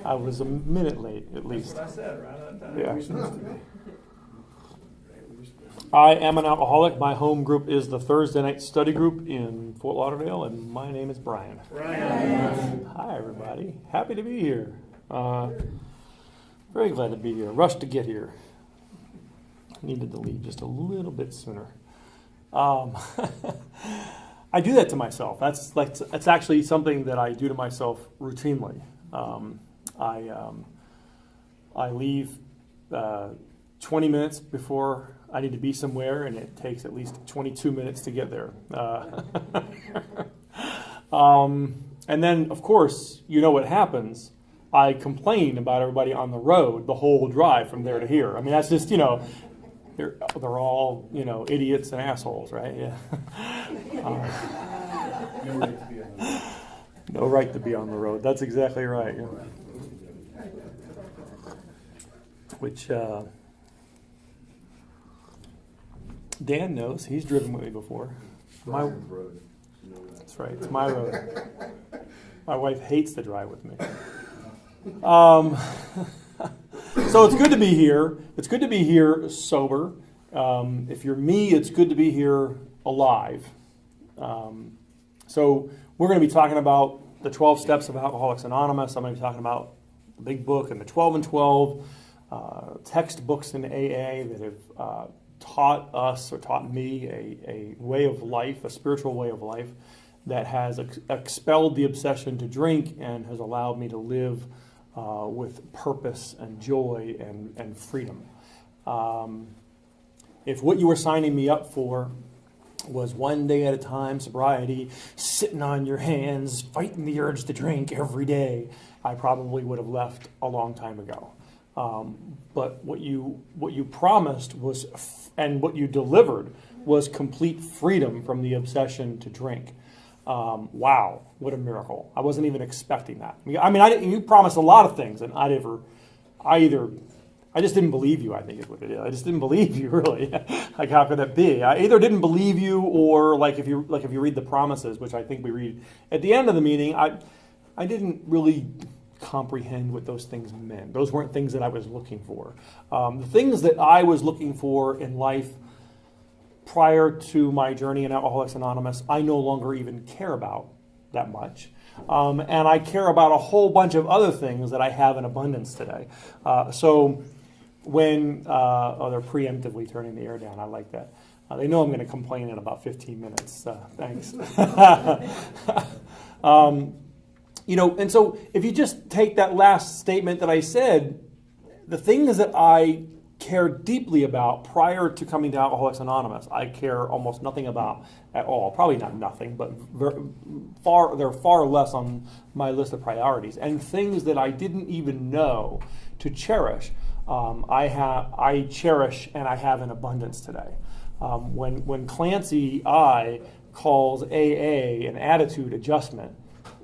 I was a minute late, at least. That's what I said, right on time. Yeah. I am an alcoholic. My home group is the Thursday night study group in Fort Lauderdale, and my name is Brian. Hi, everybody. Happy to be here. Very glad to be here. Rushed to get here. Needed to leave just a little bit sooner. I do that to myself. That's actually something that I do to myself routinely. I leave 20 minutes before I need to be somewhere, and it takes at least 22 minutes to get there. And then, of course, you know what happens. I complain about everybody on the road the whole drive from there to here. I mean, that's just, they're all, idiots and assholes, right? Yeah. No right to be on the road. That's exactly right. Yeah. Which Dan knows. He's driven with me before. That's right. It's my road. My wife hates to drive with me. So it's good to be here. It's good to be here sober. If you're me, it's good to be here alive. So we're going to be talking about the 12 steps of Alcoholics Anonymous. I'm going to be talking about the big book and the 12 and 12 textbooks in AA that have taught us or taught me a way of life, a spiritual way of life that has expelled the obsession to drink and has allowed me to live with purpose and joy and freedom. If what you were signing me up for was one day at a time sobriety, sitting on your hands, fighting the urge to drink every day, I probably would have left a long time ago. But what you promised was, and what you delivered was complete freedom from the obsession to drink. Wow, what a miracle! I wasn't even expecting that. You promised a lot of things, and I just didn't believe you. I think is what it is. I just didn't believe you, really. Like, how could that be? I either didn't believe you, or if you read the promises, which I think we read at the end of the meeting, I didn't really comprehend what those things meant. Those weren't things that I was looking for. The things that I was looking for in life prior to my journey in Alcoholics Anonymous, I no longer even care about that much. And I care about a whole bunch of other things that I have in abundance today. So when, they're preemptively turning the air down. I like that. They know I'm going to complain in about 15 minutes. Thanks. And so if you just take that last statement that I said, the things that I care deeply about prior to coming to Alcoholics Anonymous, I care almost nothing about at all. Probably not nothing, but they're far less on my list of priorities. And things that I didn't even know to cherish, I cherish and I have in abundance today. When Clancy I calls AA an attitude adjustment,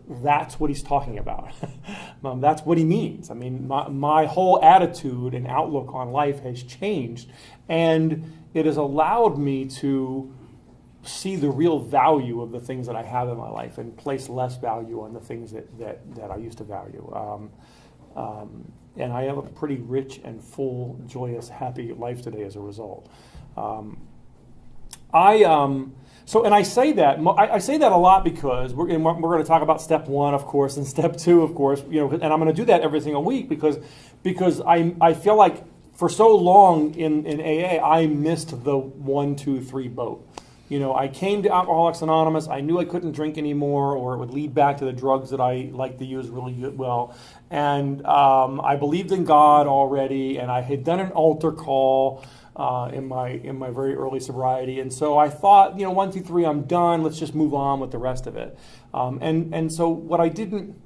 that's what he's talking about. That's what he means. I mean, my whole attitude and outlook on life has changed, and it has allowed me to see the real value of the things that I have in my life and place less value on the things that I used to value. And I have a pretty rich and full, joyous, happy life today as a result. And I say that a lot because we're going to talk about step 1, of course, and step 2, of course. And I'm going to do that every single week because I feel like for so long in AA I missed the 1, 2, 3 boat. I came to Alcoholics Anonymous. I knew I couldn't drink anymore, or it would lead back to the drugs that I like to use really well. And I believed in God already, and I had done an altar call in my very early sobriety, and so I thought, 1, 2, 3, I'm done. Let's just move on with the rest of it. And so what I didn't.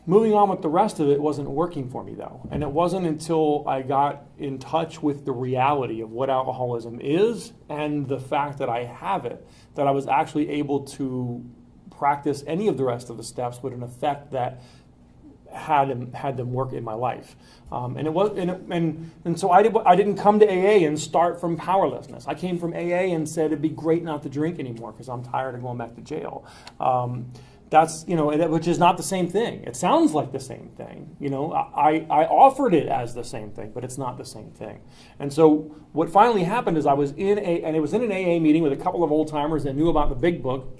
Moving on with the rest of it wasn't working for me, though. And it wasn't until I got in touch with the reality of what alcoholism is and the fact that I have it that I was actually able to practice any of the rest of the steps with an effect that had them work in my life. And so I didn't come to AA and start from powerlessness. I came from AA and said it'd be great not to drink anymore because I'm tired of going back to jail. That's, which is not the same thing. It sounds like the same thing. I offered it as the same thing, but it's not the same thing. And so what finally happened is I was in an AA meeting with a couple of old timers that knew about the big book,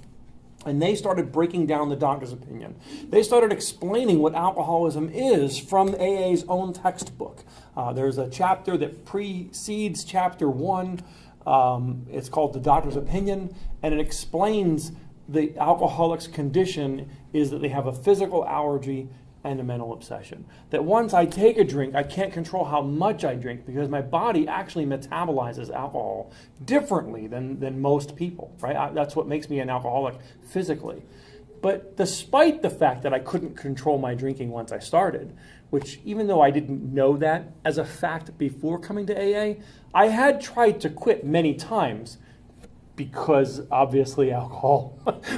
and they started breaking down the doctor's opinion. They started explaining what alcoholism is from AA's own textbook. There's a chapter that precedes chapter 1. It's called The Doctor's Opinion, and it explains the alcoholic's condition is that they have a physical allergy and a mental obsession. That once I take a drink, I can't control how much I drink because my body actually metabolizes alcohol differently than most people, right? That's what makes me an alcoholic physically. But despite the fact that I couldn't control my drinking once I started, which even though I didn't know that as a fact before coming to AA, I had tried to quit many times because obviously alcohol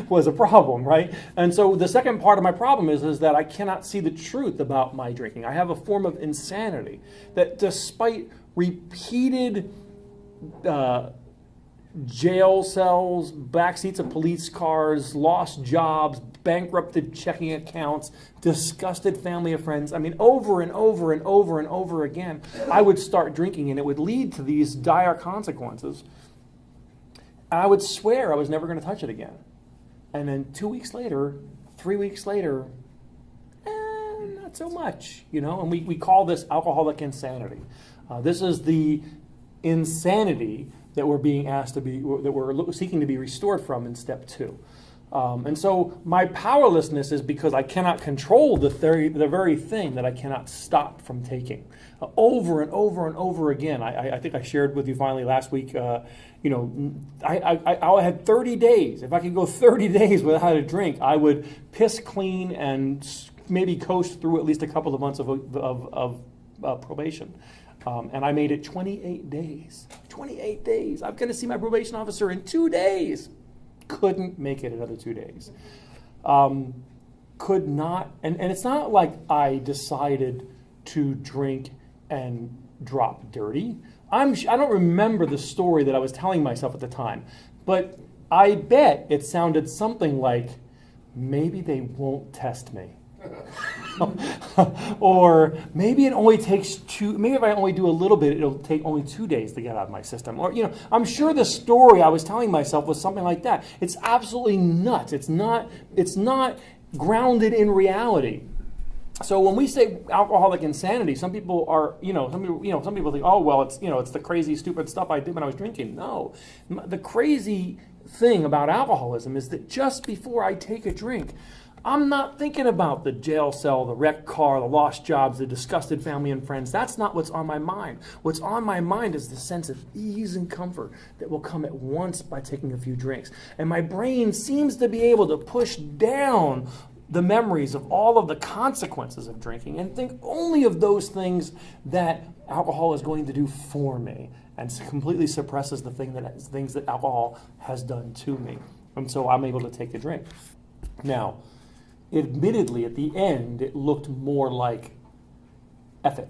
was a problem, right? And so the second part of my problem is that I cannot see the truth about my drinking. I have a form of insanity that despite repeated jail cells, backseats of police cars, lost jobs, bankrupted checking accounts, disgusted family and friends. I mean, over and over and over and over again, I would start drinking and it would lead to these dire consequences. I would swear I was never going to touch it again. And then 2 weeks later, 3 weeks later, not so much, and we call this alcoholic insanity. This is the insanity that we're being asked to be, that we're seeking to be restored from in step 2. And so my powerlessness is because I cannot control the very thing that I cannot stop from taking. Over and over and over again. I think I shared with you finally last week, I had 30 days. If I could go 30 days without a drink, I would piss clean and maybe coast through at least a couple of months of probation. And I made it 28 days. 28 days. I'm going to see my probation officer in 2 days. Couldn't make it another 2 days. Could not, and it's not like I decided to drink and drop dirty. I don't remember the story that I was telling myself at the time, but I bet it sounded something like, maybe they won't test me. Or maybe it only takes maybe if I only do a little bit, it'll take only 2 days to get out of my system. Or, I'm sure the story I was telling myself was something like that. It's absolutely nuts. It's not grounded in reality. So when we say alcoholic insanity, some people are, some people think, oh, well, it's the crazy, stupid stuff I did when I was drinking. No. The crazy thing about alcoholism is that just before I take a drink, I'm not thinking about the jail cell, the wrecked car, the lost jobs, the disgusted family and friends. That's not what's on my mind. What's on my mind is the sense of ease and comfort that will come at once by taking a few drinks. And my brain seems to be able to push down the memories of all of the consequences of drinking and think only of those things that alcohol is going to do for me, and completely suppresses the things that alcohol has done to me. And so I'm able to take a drink. Now, admittedly, at the end, it looked more like F it,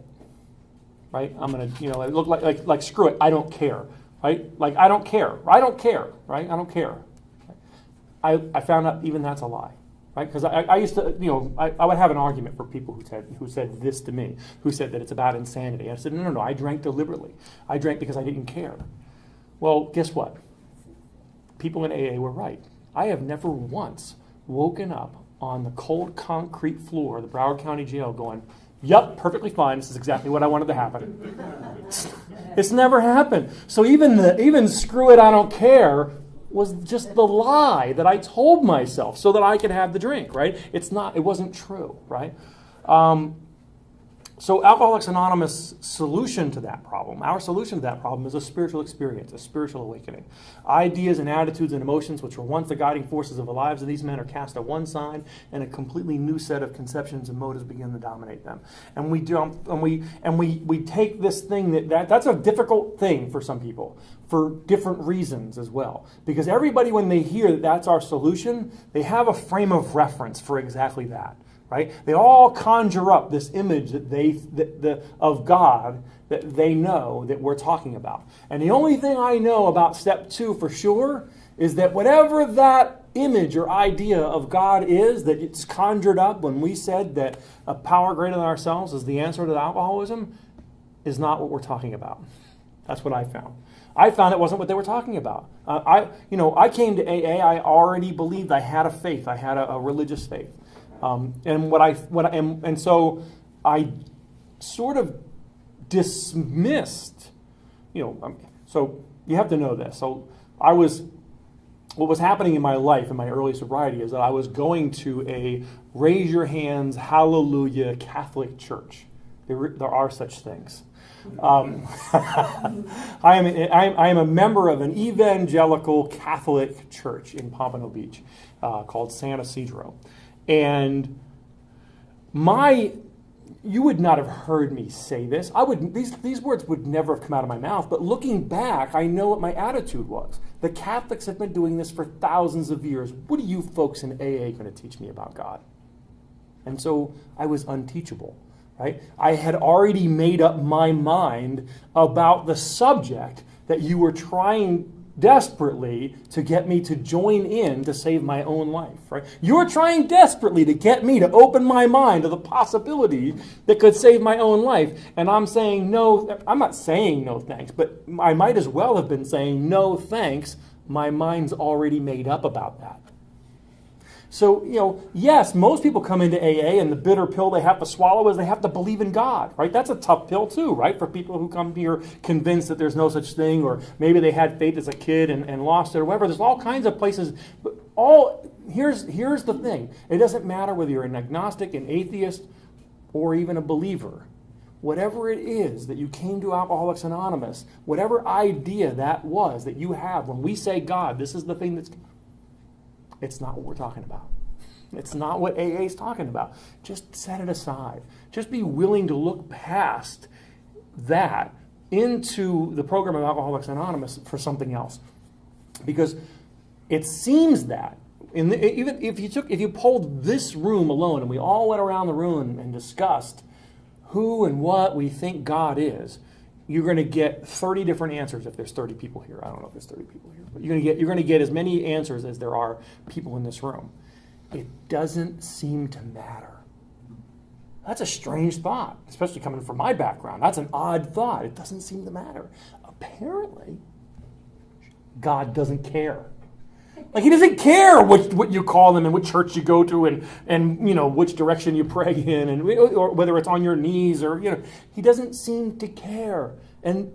right? I'm going to, it looked like screw it, I don't care, right? Like, I don't care, right? I don't care. I found out even that's a lie. Right? Because I used to, I would have an argument for people who said this to me, who said that it's about insanity. I said, no, I drank deliberately. I drank because I didn't care. Well, guess what? People in AA were right. I have never once woken up on the cold concrete floor of the Broward County Jail going, yup, perfectly fine. This is exactly what I wanted to happen. It's never happened. So even screw it, I don't care was just the lie that I told myself so that I could have the drink, right? It wasn't true, right? So Alcoholics Anonymous' solution to that problem, our solution to that problem is a spiritual experience, a spiritual awakening. Ideas and attitudes and emotions which were once the guiding forces of the lives of these men are cast to one side, and a completely new set of conceptions and motives begin to dominate them. And we take this thing that's a difficult thing for some people, for different reasons as well. Because everybody, when they hear that that's our solution, they have a frame of reference for exactly that. Right? They all conjure up this image of God that they know that we're talking about. And the only thing I know about step 2 for sure is that whatever that image or idea of God is that it's conjured up when we said that a power greater than ourselves is the answer to alcoholism is not what we're talking about. That's what I found. I found it wasn't what they were talking about. I came to AA. I already believed I had a faith. I had a religious faith, and so I sort of dismissed. So you have to know this. So what was happening in my life in my early sobriety is that I was going to a raise your hands, hallelujah Catholic church. There are such things. I am a member of an evangelical Catholic church in Pompano Beach called San Isidro. And you would not have heard me say this. These words would never have come out of my mouth, but looking back, I know what my attitude was. The Catholics have been doing this for thousands of years. What are you folks in AA going to teach me about God? And so I was unteachable. Right? I had already made up my mind about the subject that you were trying desperately to get me to join in to save my own life. Right? You were trying desperately to get me to open my mind to the possibility that could save my own life. And I'm saying no. I'm not saying no thanks, but I might as well have been saying no thanks. My mind's already made up about that. So, yes, most people come into AA and the bitter pill they have to swallow is they have to believe in God, right? That's a tough pill too, right? For people who come here convinced that there's no such thing, or maybe they had faith as a kid and lost it or whatever. There's all kinds of places. But here's the thing. It doesn't matter whether you're an agnostic, an atheist, or even a believer. Whatever it is that you came to Alcoholics Anonymous, whatever idea that was that you have when we say God, this is the thing it's not what we're talking about. It's not what AA is talking about. Just set it aside. Just be willing to look past that into the program of Alcoholics Anonymous for something else. Because it seems that, even if you polled this room alone and we all went around the room and discussed who and what we think God is, you're going to get 30 different answers if there's 30 people here. I don't know if there's 30 people here, but you're going to get as many answers as there are people in this room. It doesn't seem to matter. That's a strange thought, especially coming from my background. That's an odd thought. It doesn't seem to matter. Apparently, God doesn't care. Like, he doesn't care what you call him and what church you go to and which direction you pray in or whether it's on your knees or he doesn't seem to care and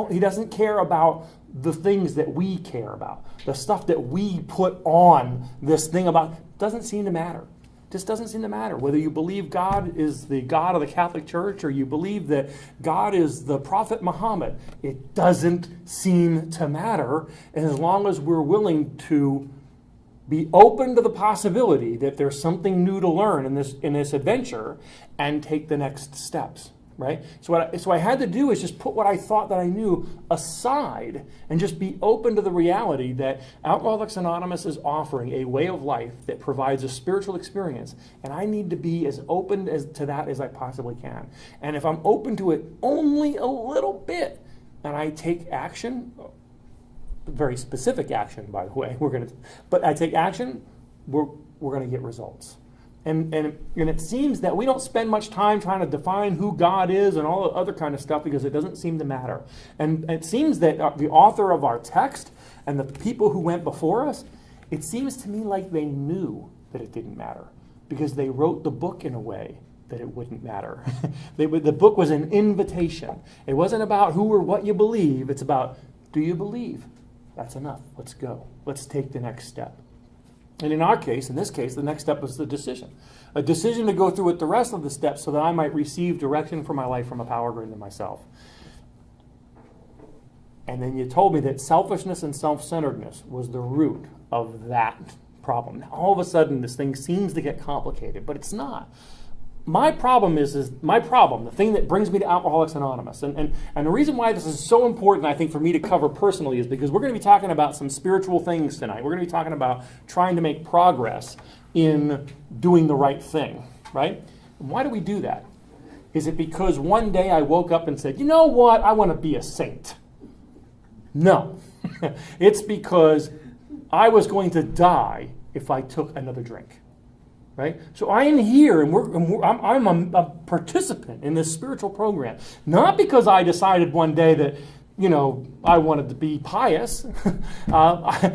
he doesn't care about the things that we care about. The stuff that we put on this thing about doesn't seem to matter. Just doesn't seem to matter whether you believe God is the God of the Catholic Church or you believe that God is the Prophet Muhammad. It doesn't seem to matter as long as we're willing to be open to the possibility that there's something new to learn in this adventure and take the next steps. Right? So what I had to do is just put what I thought that I knew aside and just be open to the reality that Alcoholics Anonymous is offering a way of life that provides a spiritual experience, and I need to be as open to that as I possibly can. And if I'm open to it only a little bit, and I take action, very specific action, by the way, but I take action, we're going to get results. And it seems that we don't spend much time trying to define who God is and all the other kind of stuff because it doesn't seem to matter. And it seems that the author of our text and the people who went before us, it seems to me like they knew that it didn't matter because they wrote the book in a way that it wouldn't matter. The book was an invitation. It wasn't about who or what you believe. It's about, do you believe? That's enough. Let's go. Let's take the next step. And in this case, the next step was the decision. A decision to go through with the rest of the steps so that I might receive direction for my life from a power greater than myself. And then you told me that selfishness and self-centeredness was the root of that problem. Now, all of a sudden, this thing seems to get complicated, but it's not. My problem is the thing that brings me to Alcoholics Anonymous. And the reason why this is so important, I think, for me to cover personally is because we're going to be talking about some spiritual things tonight. We're going to be talking about trying to make progress in doing the right thing, right? And why do we do that? Is it because one day I woke up and said, you know what, I want to be a saint? No. It's because I was going to die if I took another drink. Right? So I am here, and I'm a participant in this spiritual program, not because I decided one day that, I wanted to be pious. I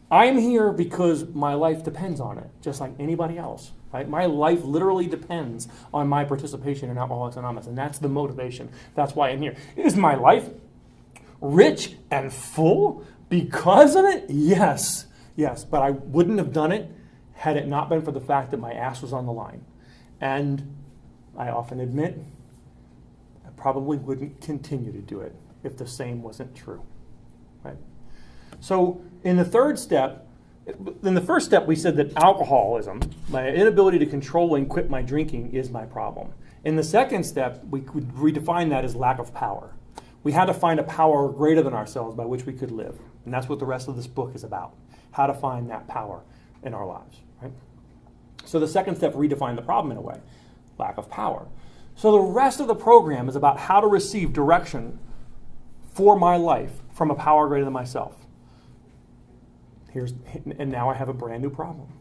am here because my life depends on it, just like anybody else. Right? My life literally depends on my participation in Alcoholics Anonymous, and that's the motivation. That's why I'm here. Is my life rich and full because of it? Yes, but I wouldn't have done it had it not been for the fact that my ass was on the line. And I often admit, I probably wouldn't continue to do it if the same wasn't true. Right? So in the first step, we said that alcoholism, my inability to control and quit my drinking, is my problem. In the second step, we could redefine that as lack of power. We had to find a power greater than ourselves by which we could live. And that's what the rest of this book is about, how to find that power in our lives. Right? So the second step redefined the problem in a way, lack of power. So the rest of the program is about how to receive direction for my life from a power greater than myself. And now I have a brand new problem.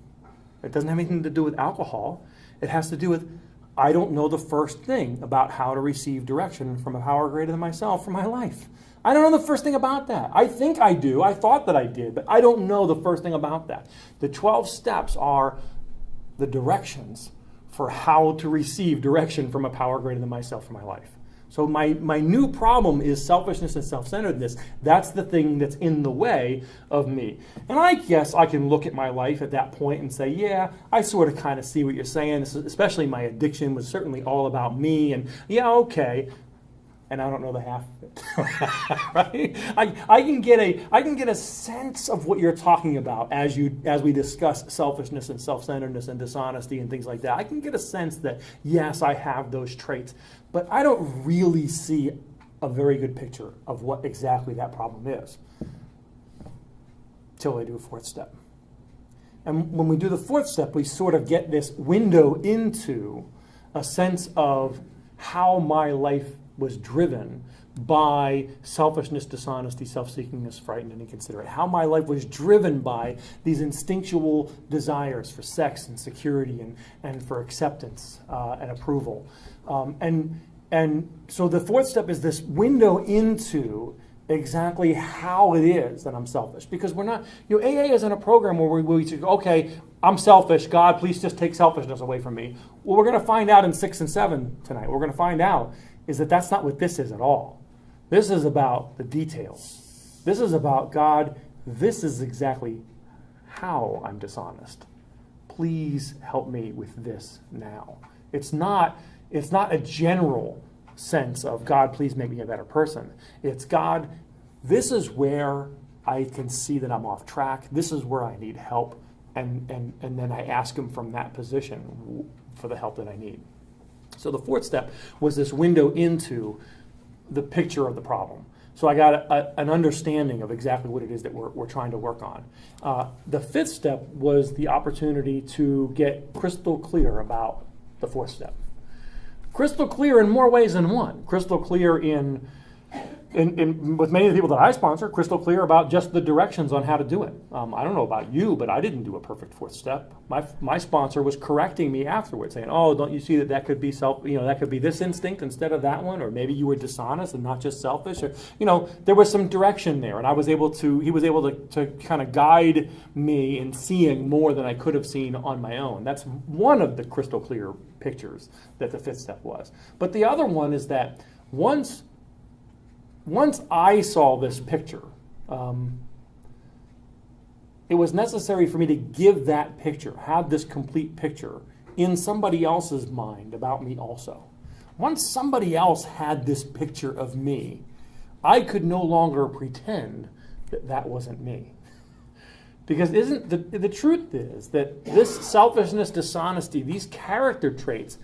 It doesn't have anything to do with alcohol. It has to do with I don't know the first thing about how to receive direction from a power greater than myself for my life. I don't know the first thing about that. I think I do. I thought that I did, but I don't know the first thing about that. The 12 steps are the directions for how to receive direction from a power greater than myself for my life. So my new problem is selfishness and self-centeredness. That's the thing that's in the way of me. And I guess I can look at my life at that point and say, yeah, I sort of kind of see what you're saying. Especially my addiction was certainly all about me. And yeah, okay. And I don't know the half of it. Right? I can get a sense of what you're talking about as we discuss selfishness and self-centeredness and dishonesty and things like that. I can get a sense that yes, I have those traits, but I don't really see a very good picture of what exactly that problem is till I do a fourth step. And when we do the fourth step, we sort of get this window into a sense of how my life was driven by selfishness, dishonesty, self-seekingness, frightened, and inconsiderate. How my life was driven by these instinctual desires for sex and security and for acceptance and approval. And so the fourth step is this window into exactly how it is that I'm selfish. Because we're not, AA isn't a program where we say, okay, I'm selfish, God, please just take selfishness away from me. Well, we're going to find out in 6 and 7 tonight. We're going to find out is that that's not what this is at all. This is about the details. This is about, God, this is exactly how I'm dishonest. Please help me with this now. It's not a general sense of, God, please make me a better person. It's, God, this is where I can see that I'm off track. This is where I need help. And then I ask him from that position for the help that I need. So the fourth step was this window into the picture of the problem. So I got an understanding of exactly what it is that we're trying to work on. The fifth step was the opportunity to get crystal clear about the fourth step. Crystal clear in more ways than one. Crystal clear in with many of the people that I sponsor, crystal clear about just the directions on how to do it. I don't know about you, but I didn't do a perfect fourth step. My sponsor was correcting me afterwards, saying, "Oh, don't you see that could be that could be this instinct instead of that one, or maybe you were dishonest and not just selfish, or there was some direction there." And he was able to kind of guide me in seeing more than I could have seen on my own. That's one of the crystal clear pictures that the fifth step was. But the other one is that once I saw this picture, it was necessary for me to give that picture, have this complete picture in somebody else's mind about me also. Once somebody else had this picture of me, I could no longer pretend that that wasn't me. Because the truth is that this selfishness, dishonesty, these character traits,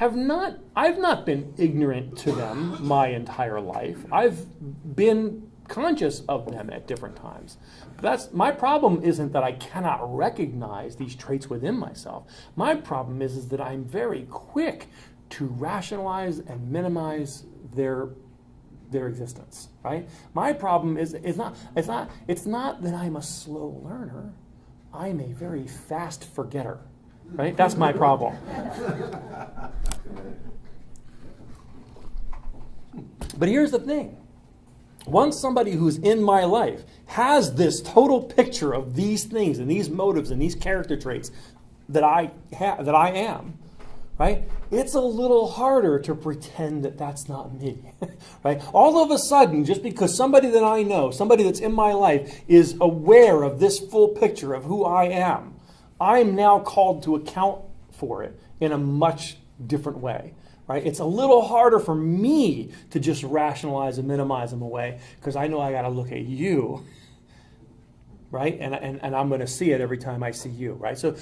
I've not been ignorant to them my entire life. I've been conscious of them at different times. But my problem isn't that I cannot recognize these traits within myself. My problem is that I'm very quick to rationalize and minimize their their existence, right? My problem is not that I'm a slow learner. I'm a very fast forgetter, right? That's my problem. But here's the thing. Once somebody who's in my life has this total picture of these things and these motives and these character traits that I am, right? It's a little harder to pretend that that's not me, right? All of a sudden, just because somebody that I know, somebody that's in my life is aware of this full picture of who I am, I'm now called to account for it in a much different way, right? It's a little harder for me to just rationalize and minimize them away because I know I got to look at you, right? And I'm going to see it every time I see you, right? So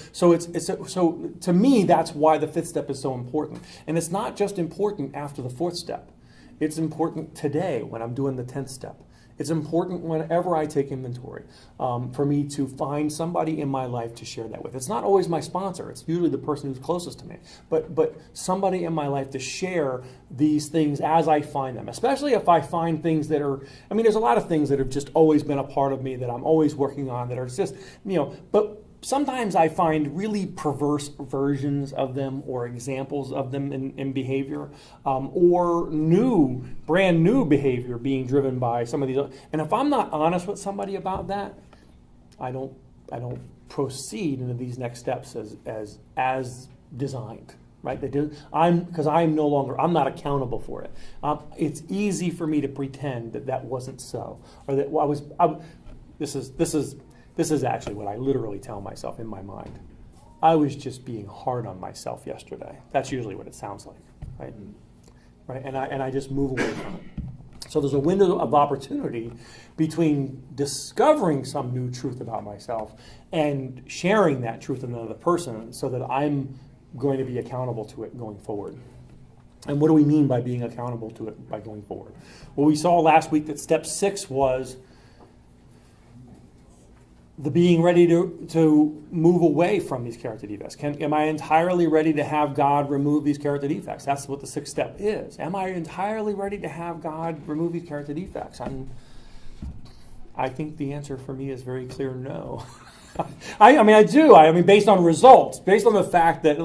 to me, that's why the fifth step is so important. And it's not just important after the fourth step. It's important today when I'm doing the 10th step. It's important whenever I take inventory for me to find somebody in my life to share that with. It's not always my sponsor. It's usually the person who's closest to me. But somebody in my life to share these things as I find them, especially if I find things that are, there's a lot of things that have just always been a part of me that I'm always working on that are just, but sometimes I find really perverse versions of them or examples of them in behavior, or brand new behavior being driven by some of these. And if I'm not honest with somebody about that, I don't proceed into these next steps as designed. Right? Because I'm not accountable for it. It's easy for me to pretend that wasn't so, or that This is actually what I literally tell myself in my mind. I was just being hard on myself yesterday. That's usually what it sounds like, right? Right? And I just move away from it. So there's a window of opportunity between discovering some new truth about myself and sharing that truth with another person so that I'm going to be accountable to it going forward. And what do we mean by being accountable to it by going forward? Well, we saw last week that step 6 was the being ready to move away from these character defects. Am I entirely ready to have God remove these character defects? That's what the 6th step is. Am I entirely ready to have God remove these character defects? I think the answer for me is very clear no. I do. Based on results, based on the fact that,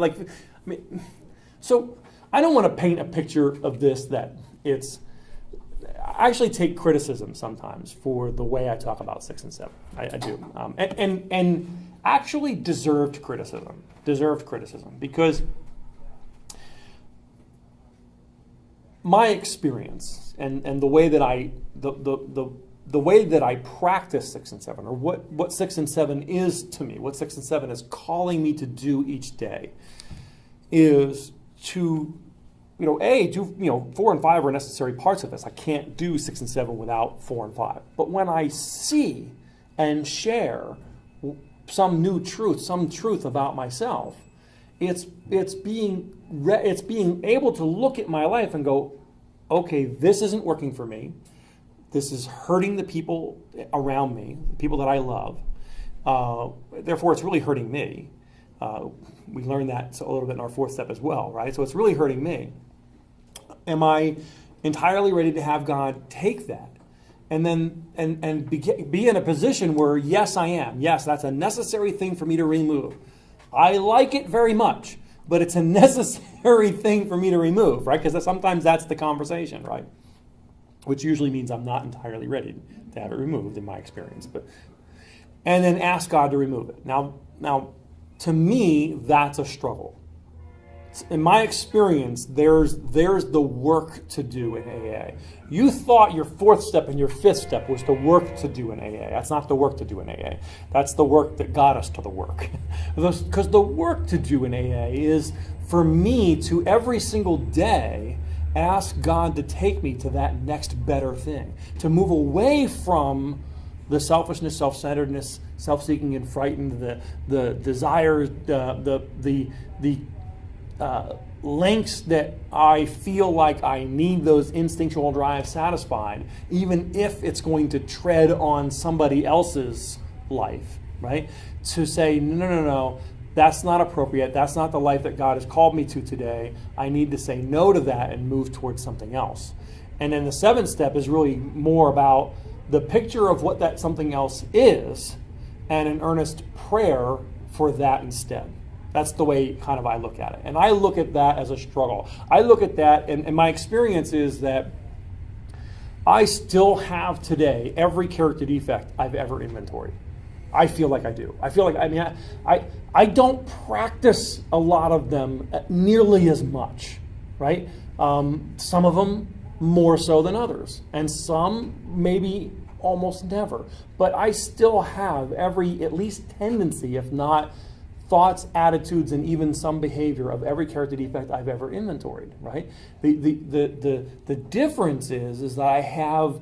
so I don't want to paint a picture of this that it's. I actually take criticism sometimes for the way I talk about 6 and 7. I do. And actually deserved criticism. Because my experience and the way that the way that I practice 6 and 7, or what 6 and 7 is to me, what 6 and 7 is calling me to do each day, is to 4 and 5 are necessary parts of this. I can't do 6 and 7 without 4 and 5. But when I see and share some truth about myself, it's being able to look at my life and go, okay, this isn't working for me. This is hurting the people around me, the people that I love. Therefore, it's really hurting me. We learned that a little bit in our 4th step as well, right? So it's really hurting me. Am I entirely ready to have God take that and then be in a position where, yes, I am. Yes, that's a necessary thing for me to remove. I like it very much, but it's a necessary thing for me to remove, right? Because sometimes that's the conversation, right? Which usually means I'm not entirely ready to have it removed in my experience. And then ask God to remove it. Now, to me, that's a struggle. In my experience, there's the work to do in AA. You thought your 4th step and your 5th step was the work to do in AA. That's not the work to do in AA. That's the work that got us to the work. Because the work to do in AA is for me to every single day ask God to take me to that next better thing, to move away from the selfishness, self-centeredness, self-seeking and frightened, the desires, the lengths that I feel like I need those instinctual drives satisfied, even if it's going to tread on somebody else's life, right? To say, no, that's not appropriate. That's not the life that God has called me to today. I need to say no to that and move towards something else. And then the seventh step is really more about the picture of what that something else is and an earnest prayer for that instead. That's the way kind of I look at it. And I look at that as a struggle. I look at that, and my experience is that I still have today every character defect I've ever inventoried. I feel like I do. I feel like, I don't practice a lot of them nearly as much, right? Some of them more so than others, and some maybe almost never. But I still have every, at least tendency, if not thoughts, attitudes, and even some behavior of every character defect I've ever inventoried, right? The difference is that I have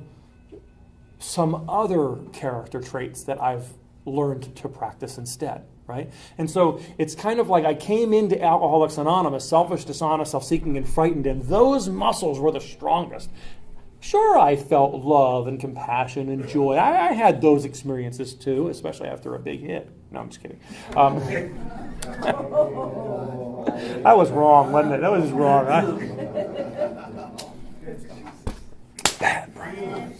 some other character traits that I've learned to practice instead, right? And so it's kind of like I came into Alcoholics Anonymous selfish, dishonest, self-seeking, and frightened, and those muscles were the strongest. Sure, I felt love and compassion and joy. I had those experiences too, especially after a big hit. No, I'm just kidding. That was wrong, wasn't it? That was just wrong. Bad, Brian.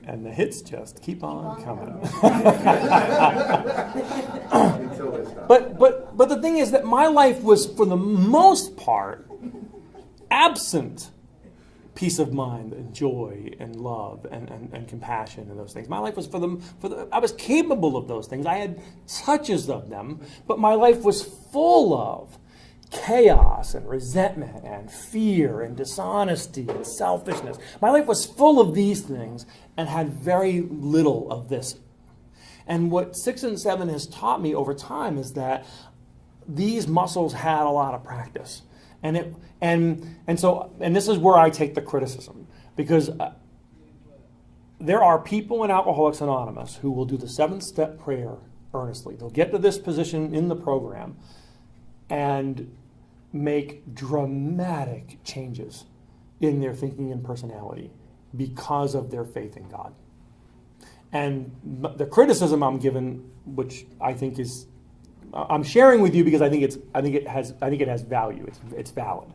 And the hits just keep on coming. But the thing is that my life was, for the most part, absent peace of mind and joy and love and compassion and those things. My life was I was capable of those things. I had touches of them, but my life was full of chaos and resentment and fear and dishonesty and selfishness. My life was full of these things and had very little of this. And what 6 and 7 has taught me over time is that these muscles had a lot of practice. And this is where I take the criticism, because there are people in Alcoholics Anonymous who will do the 7-step prayer earnestly. They'll get to this position in the program and make dramatic changes in their thinking and personality because of their faith in God. And the criticism I'm given, which I think is, I'm sharing with you because I think it has value. It's valid.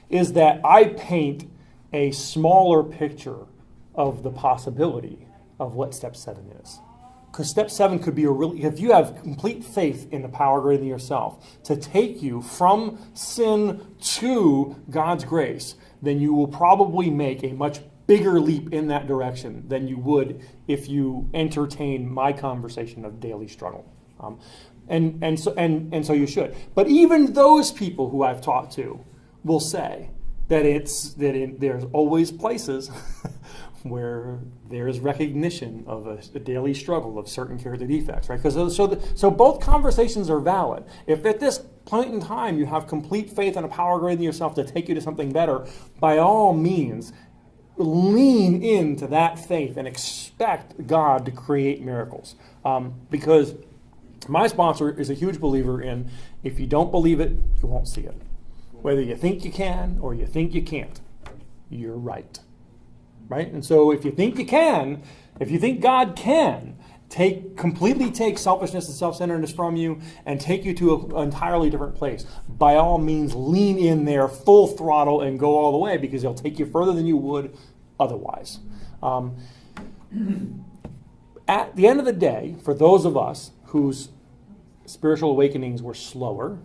Is that I paint a smaller picture of the possibility of what step 7 is. Because step 7 could be if you have complete faith in the power greater than yourself to take you from sin to God's grace, then you will probably make a much bigger leap in that direction than you would if you entertain my conversation of daily struggle. And so you should. But even those people who I've talked to will say that there's always places where there's recognition of a daily struggle of certain character defects, right? So both conversations are valid. If at this point in time you have complete faith in a power greater than yourself to take you to something better, by all means, lean into that faith and expect God to create miracles. Because my sponsor is a huge believer in, if you don't believe it, you won't see it. Whether you think you can or you think you can't, you're right. Right? And so if you think you can, if you think God can completely take selfishness and self-centeredness from you and take you to an entirely different place, by all means lean in there full throttle and go all the way, because he'll take you further than you would otherwise. At the end of the day, for those of us whose spiritual awakenings were slower,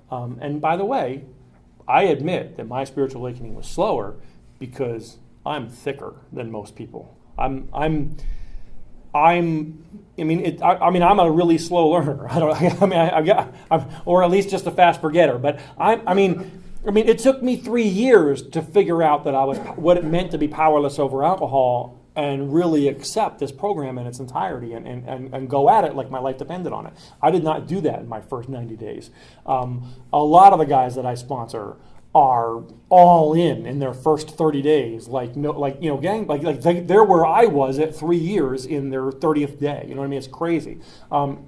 and by the way, I admit that my spiritual awakening was slower because I'm thicker than most people. I'm a really slow learner. Or at least just a fast forgetter. But it took me 3 years to figure out that what it meant to be powerless over alcohol and really accept this program in its entirety and go at it like my life depended on it. I did not do that in my first 90 days. A lot of the guys that I sponsor are all in their first 30 days, they're where I was at 3 years in their 30th day. You know what I mean? It's crazy. And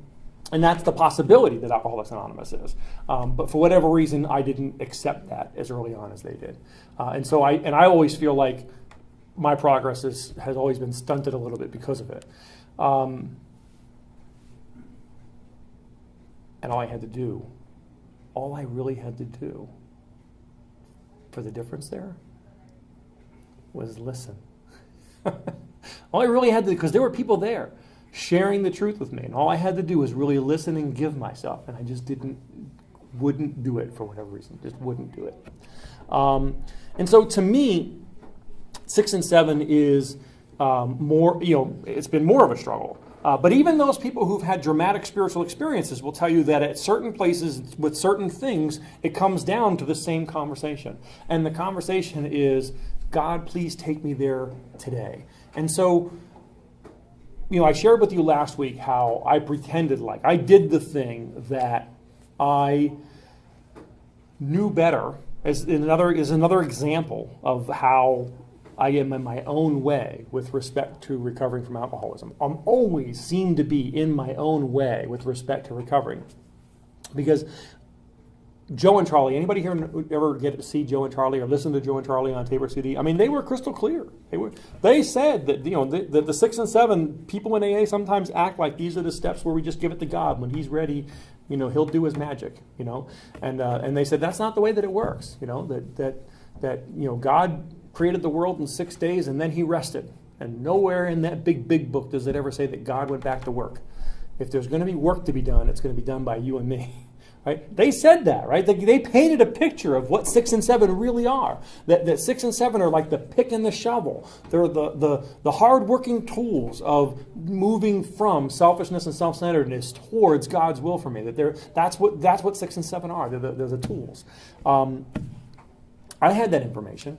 that's the possibility that Alcoholics Anonymous is. But for whatever reason, I didn't accept that as early on as they did. And I always feel like my progress has always been stunted a little bit because of it. And all I really had to do for the difference there was listen. All I really had to, because there were people there sharing the truth with me, and all I had to do was really listen and give myself, and I just wouldn't do it for whatever reason, just wouldn't do it. And so to me, 6 and 7 is more, it's been more of a struggle. But even those people who've had dramatic spiritual experiences will tell you that at certain places with certain things, it comes down to the same conversation. And the conversation is, God, please take me there today. And so, I shared with you last week how I pretended like I did the thing that I knew better is another example of how I am in my own way with respect to recovering from alcoholism. I'm always seem to be in my own way with respect to recovering. Because Joe and Charlie, anybody here ever get to see Joe and Charlie or listen to Joe and Charlie on tape or CD? I mean, they were crystal clear. They said that the 6 and 7 people in AA sometimes act like these are the steps where we just give it to God. When He's ready, He'll do His magic. And they said that's not the way that it works. That God created the world in 6 days and then He rested. And nowhere in that big book does it ever say that God went back to work. If there's going to be work to be done, it's going to be done by you and me. Right? They said that, right? They painted a picture of what 6 and 7 really are. That 6 and 7 are like the pick and the shovel. They're the hard-working tools of moving from selfishness and self-centeredness towards God's will for me. That's what 6 and 7 are. They're the tools. I had that information,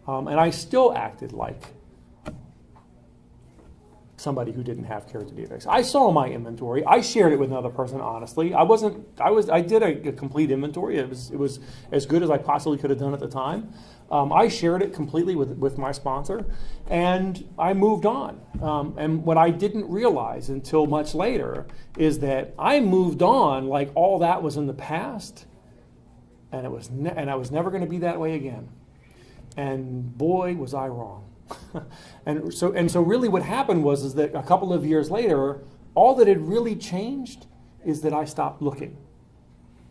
and I still acted like somebody who didn't have character defects. I saw my inventory. I shared it with another person, honestly. I did a complete inventory. It was as good as I possibly could have done at the time. I shared it completely with my sponsor, and I moved on. And what I didn't realize until much later is that I moved on like all that was in the past, and I was never going to be that way again. And boy, was I wrong. And so really what happened was that a couple of years later, all that had really changed is that I stopped looking.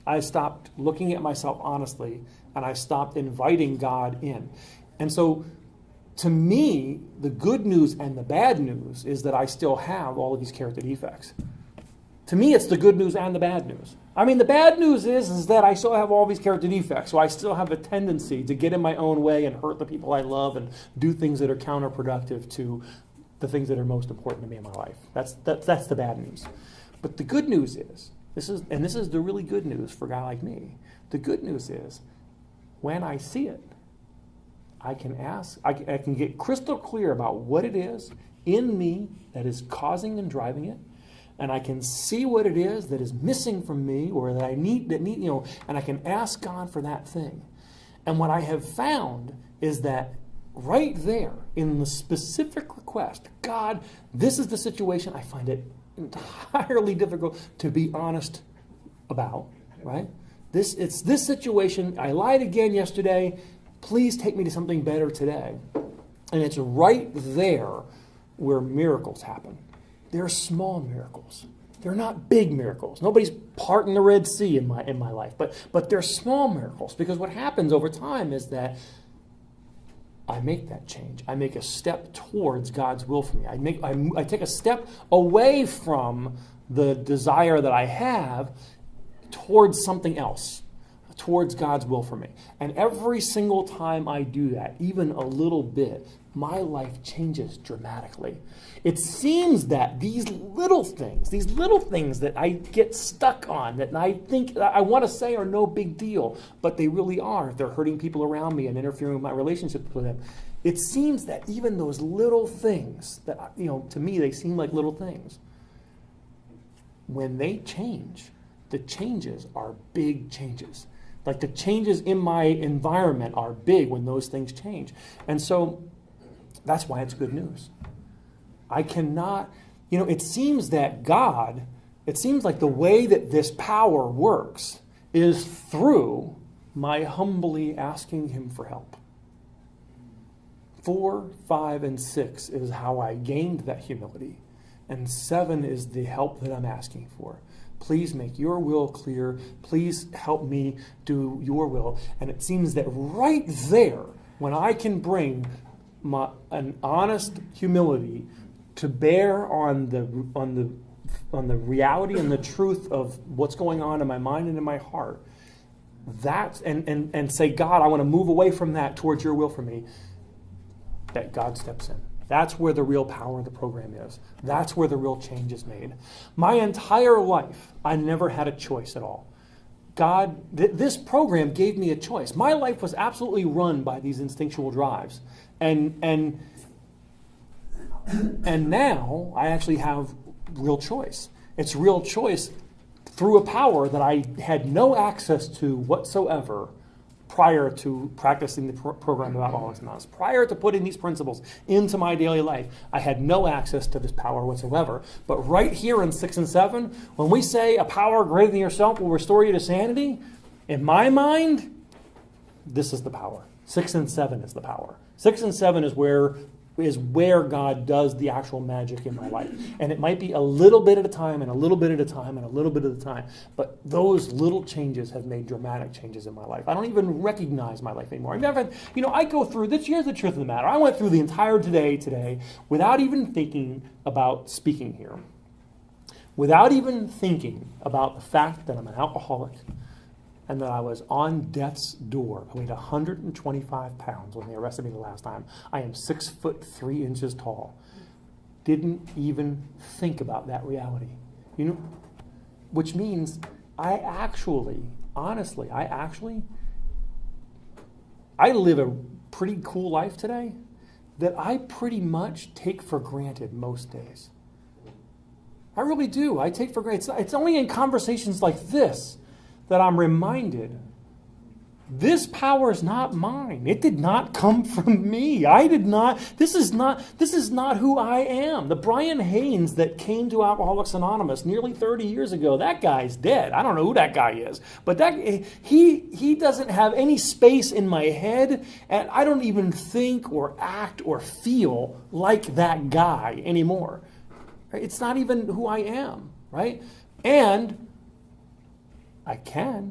I stopped looking at myself honestly, and I stopped inviting God in. And so to me, the good news and the bad news is that I still have all of these character defects. To me, it's the good news and the bad news. I mean, the bad news is that I still have all these character defects, so I still have a tendency to get in my own way and hurt the people I love and do things that are counterproductive to the things that are most important to me in my life. That's the bad news. But the good news is, this is the really good news for a guy like me. The good news is, when I see it, I can ask, I can get crystal clear about what it is in me that is causing and driving it. And I can see what it is that is missing from me, or that I need, and I can ask God for that thing. And what I have found is that right there in the specific request, God, this is the situation, I find it entirely difficult to be honest about, right? It's this situation, I lied again yesterday, please take me to something better today. And it's right there where miracles happen. They're small miracles. They're not big miracles. Nobody's parting the Red Sea in my life, but they're small miracles, because what happens over time is that I make that change. I make a step towards God's will for me. I take a step away from the desire that I have towards something else, towards God's will for me. And every single time I do that, even a little bit, my life changes dramatically. It seems that these little things that I get stuck on, that I think I want to say are no big deal, but they really are if they're hurting people around me and interfering with my relationships with them. It seems that even those little things that, to me, they seem like little things. When they change, the changes are big changes. Like the changes in my environment are big when those things change. And so that's why it's good news. I cannot, it seems that God, it seems like the way that this power works is through my humbly asking Him for help. 4, 5, and 6 is how I gained that humility. And 7 is the help that I'm asking for. Please make your will clear. Please help me do your will. And it seems that right there, when I can bring an honest humility to bear on the reality and the truth of what's going on in my mind and in my heart, and say, God, I want to move away from that towards your will for me, that God steps in. That's where the real power of the program is. That's where the real change is made. My entire life, I never had a choice at all. God, this program gave me a choice. My life was absolutely run by these instinctual drives. And now I actually have real choice. It's real choice through a power that I had no access to whatsoever prior to practicing the program of Alcoholics Anonymous. Prior to putting these principles into my daily life, I had no access to this power whatsoever. But right here in 6 and 7, when we say a power greater than yourself will restore you to sanity, in my mind, this is the power. 6 and 7 is the power. 6 and 7 is where God does the actual magic in my life. And it might be a little bit at a time and a little bit at a time and a little bit at a time. But those little changes have made dramatic changes in my life. I don't even recognize my life anymore. I go through this. Here's the truth of the matter. I went through the entire day today without even thinking about speaking here. Without even thinking about the fact that I'm an alcoholic and that I was on death's door. I weighed 125 pounds when they arrested me the last time. I am 6'3" tall. Didn't even think about that reality. Which means I live a pretty cool life today that I pretty much take for granted most days. I really do. I take for granted. It's only in conversations like this that I'm reminded, this power is not mine. It did not come from me. This is not who I am. The Brian Haynes that came to Alcoholics Anonymous nearly 30 years ago, that guy's dead. I don't know who that guy is. But he doesn't have any space in my head, and I don't even think or act or feel like that guy anymore. It's not even who I am, right? And it can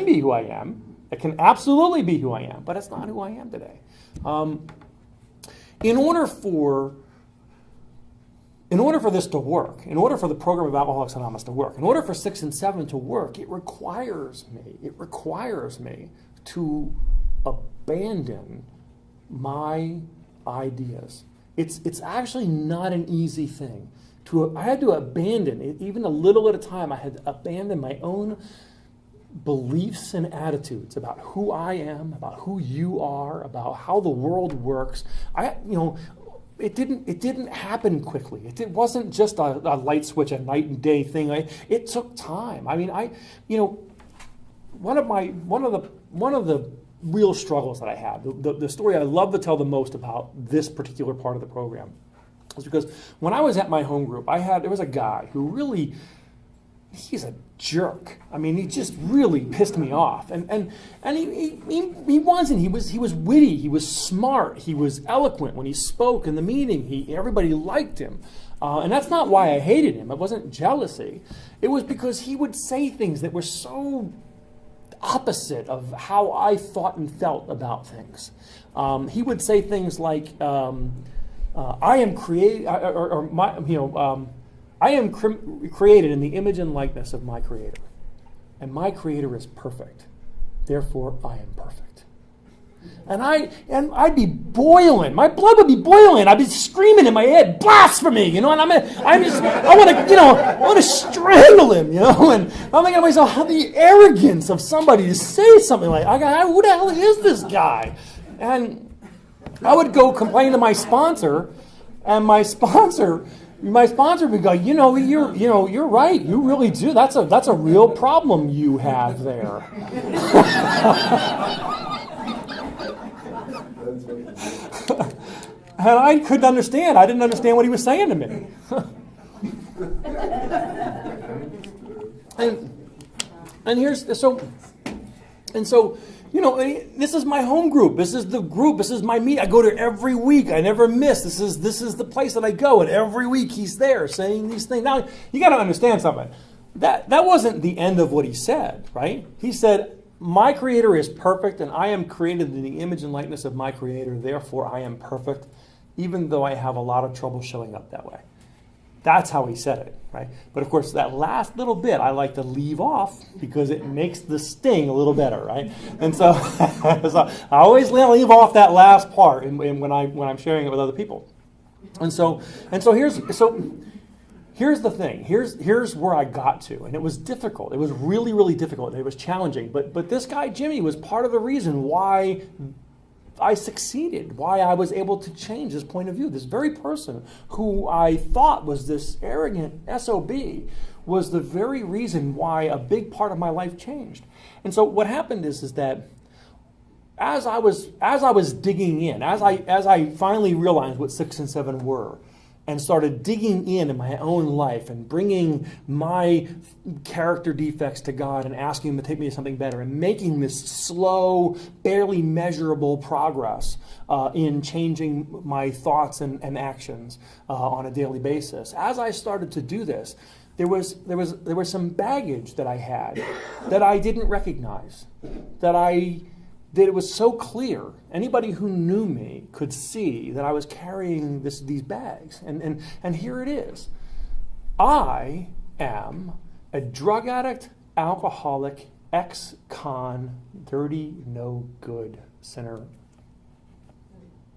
be who I am. It can absolutely be who I am, but it's not who I am today. In order for this to work, in order for the program of Alcoholics Anonymous to work, in order for 6 and 7 to work, it requires me to abandon my ideas. It's actually not an easy thing. I had to abandon it, even a little at a time. I had to abandon my own beliefs and attitudes about who I am, about who you are, about how the world works. It didn't happen quickly. It wasn't just a light switch, a night and day thing. It took time. One of the real struggles that I had, the story I love to tell the most about this particular part of the program, was because when I was at my home group, there was a guy who really, he's a jerk. He just really pissed me off. And he wasn't. He was witty. He was smart. He was eloquent when he spoke in the meeting. Everybody liked him. And that's not why I hated him. It wasn't jealousy. It was because he would say things that were so opposite of how I thought and felt about things. He would say things like, I am created in the image and likeness of my Creator, and my Creator is perfect. Therefore, I am perfect. And I'd be boiling. My blood would be boiling. I'd be screaming in my head, blasphemy, and I want to strangle him, And I'm thinking to myself, how the arrogance of somebody to say something like, who the hell is this guy? And I would go complain to my sponsor, and my sponsor would go, you're right. You really do. That's a real problem you have there. And I couldn't understand. I didn't understand what he was saying to me. This is my home group. This is the group. This is my meet. I go there every week. I never miss. This is the place that I go, and every week he's there saying these things. Now, you got to understand something. That wasn't the end of what he said, right? He said, my Creator is perfect, and I am created in the image and likeness of my Creator. Therefore, I am perfect, even though I have a lot of trouble showing up that way. That's how he said it, right? But of course, that last little bit I like to leave off because it makes the sting a little better, right? And so, so I always leave off that last part when I'm sharing it with other people. And so here's the thing. Here's where I got to, and it was difficult. It was really, really difficult. It was challenging. But this guy Jimmy was part of the reason why I succeeded, why I was able to change this point of view. This very person who I thought was this arrogant SOB was the very reason why a big part of my life changed. And so what happened is that as I was digging in, as I finally realized what 6 and 7 were, and started digging in my own life and bringing my character defects to God and asking Him to take me to something better and making this slow, barely measurable progress in changing my thoughts and actions on a daily basis. As I started to do this, there was some baggage that I had that I didn't recognize, that it was so clear. Anybody who knew me could see that I was carrying these bags. And here it is. I am a drug addict, alcoholic, ex-con, dirty, no good sinner.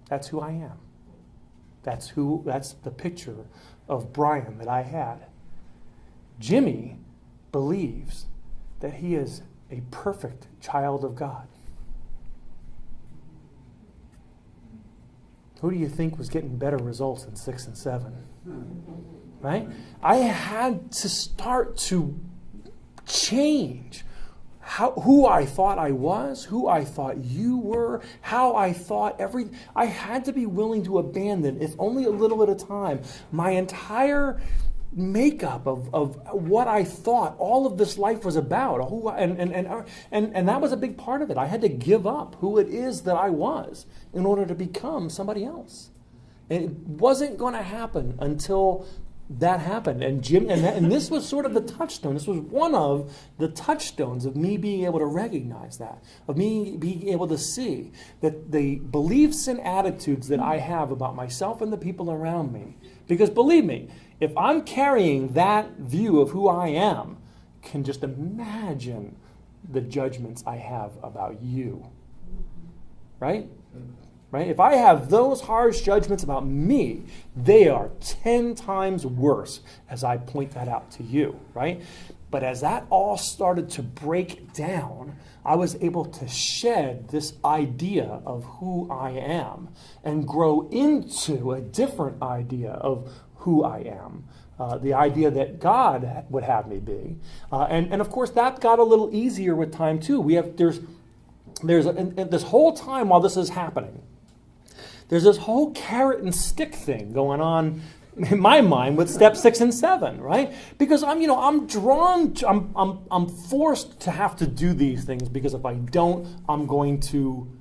That's who I am. That's the picture of Brian that I had. Jimmy believes that he is a perfect child of God. Who do you think was getting better results in 6 and 7? Right? I had to start to change who I thought I was, who I thought you were, how I thought I had to be willing to abandon, if only a little at a time, my entire makeup of what I thought all of this life was about, and that was a big part of it. I had to give up who it is that I was in order to become somebody else. And it wasn't going to happen until that happened. And Jim, and this was sort of the touchstone. This was one of the touchstones of me being able to recognize that, of me being able to see that the beliefs and attitudes that I have about myself and the people around me, because believe me, if I'm carrying that view of who I am, can just imagine the judgments I have about you. Right? Right? If I have those harsh judgments about me, they are 10 times worse as I point that out to you. Right? But as that all started to break down, I was able to shed this idea of who I am and grow into a different idea of who I am, the idea that God would have me be, and of course that got a little easier with time too. There's this whole time while this is happening, there's this whole carrot and stick thing going on in my mind with step 6 and 7, right? Because I'm forced to have to do these things because if I don't, I'm going to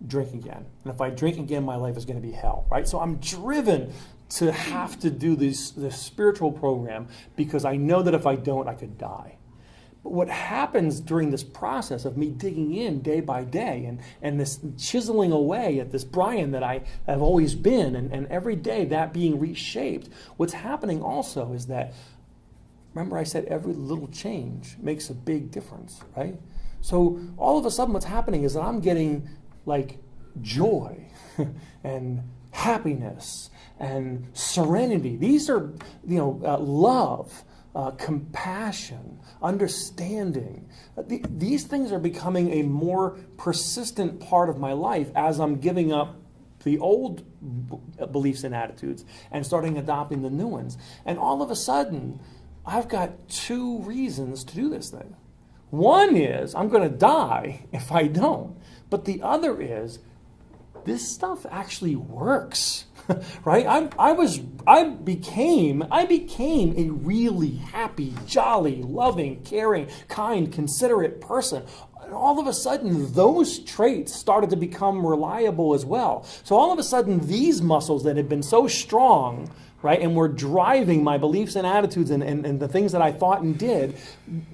drink again, and if I drink again, my life is going to be hell, right? So I'm driven to have to do this spiritual program because I know that if I don't, I could die. But what happens during this process of me digging in day by day and this chiseling away at this Brian that I have always been, and every day that being reshaped, what's happening also is that, remember I said every little change makes a big difference, right? So all of a sudden what's happening is that I'm getting like joy and happiness and serenity. These are, love, compassion, understanding. These things are becoming a more persistent part of my life as I'm giving up the old beliefs and attitudes and starting adopting the new ones. And all of a sudden, I've got 2 reasons to do this thing. One is I'm going to die if I don't. But the other is this stuff actually works. Right? I became a really happy, jolly, loving, caring, kind, considerate person. And all of a sudden, those traits started to become reliable as well. So all of a sudden, these muscles that had been so strong, right, and were driving my beliefs and attitudes and the things that I thought and did,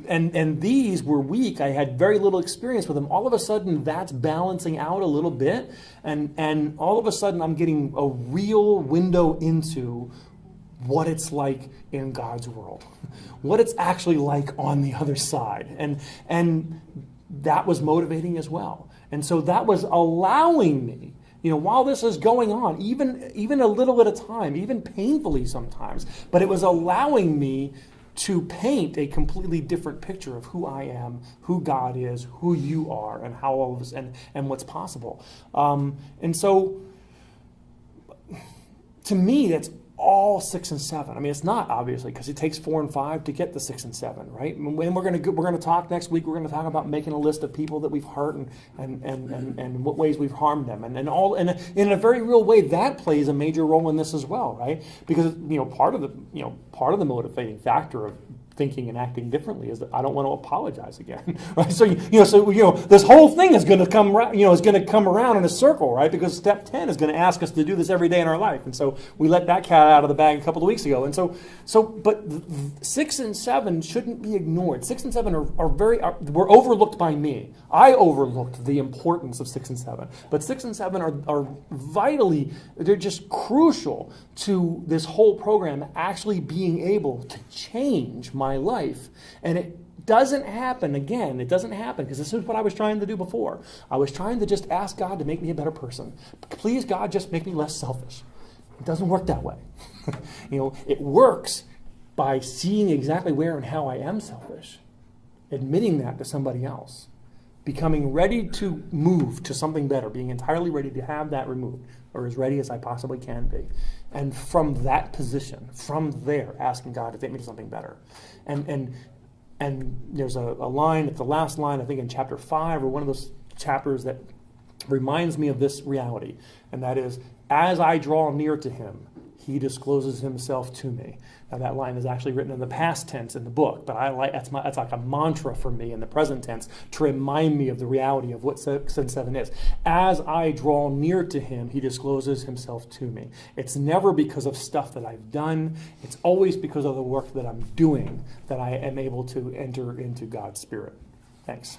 and these were weak. I had very little experience with them. All of a sudden, that's balancing out a little bit, and all of a sudden, I'm getting a real window into what it's like in God's world, what it's actually like on the other side. And that was motivating as well. And so that was allowing me, while this is going on, even a little at a time, even painfully sometimes, but it was allowing me to paint a completely different picture of who I am, who God is, who you are, and how all of this, and what's possible. And so, to me, that's all 6 and 7. I mean, it's not, obviously, because it takes 4 and 5 to get the 6 and 7, right? And we're going to talk next week. We're going to talk about making a list of people that we've hurt and what ways we've harmed them, and in a very real way, that plays a major role in this as well, right? Because part of the motivating factor of thinking and acting differently is that I don't want to apologize again, right? So this whole thing is going to come around in a circle, right? Because step 10 is going to ask us to do this every day in our life, and so we let that cat out of the bag a couple of weeks ago, and but 6 and 7 shouldn't be ignored. 6 and 7 were overlooked by me. I overlooked the importance of 6 and 7, but 6 and 7 are vitally, they're just crucial to this whole program actually being able to change my life. And it doesn't happen because this is what I was trying to do before. I was trying to just ask God to make me a better person. Please, God, just make me less selfish. It doesn't work that way. It works by seeing exactly where and how I am selfish, admitting that to somebody else, becoming ready to move to something better, being entirely ready to have that removed, or as ready as I possibly can be. And from that position, from there, asking God to take me to something better. And there's a line, at the last line, I think in chapter 5, or one of those chapters, that reminds me of this reality. And that is, as I draw near to him, he discloses himself to me. Now that line is actually written in the past tense in the book, but that's like a mantra for me in the present tense to remind me of the reality of what 6 and 7 is. As I draw near to him, he discloses himself to me. It's never because of stuff that I've done. It's always because of the work that I'm doing that I am able to enter into God's Spirit. Thanks.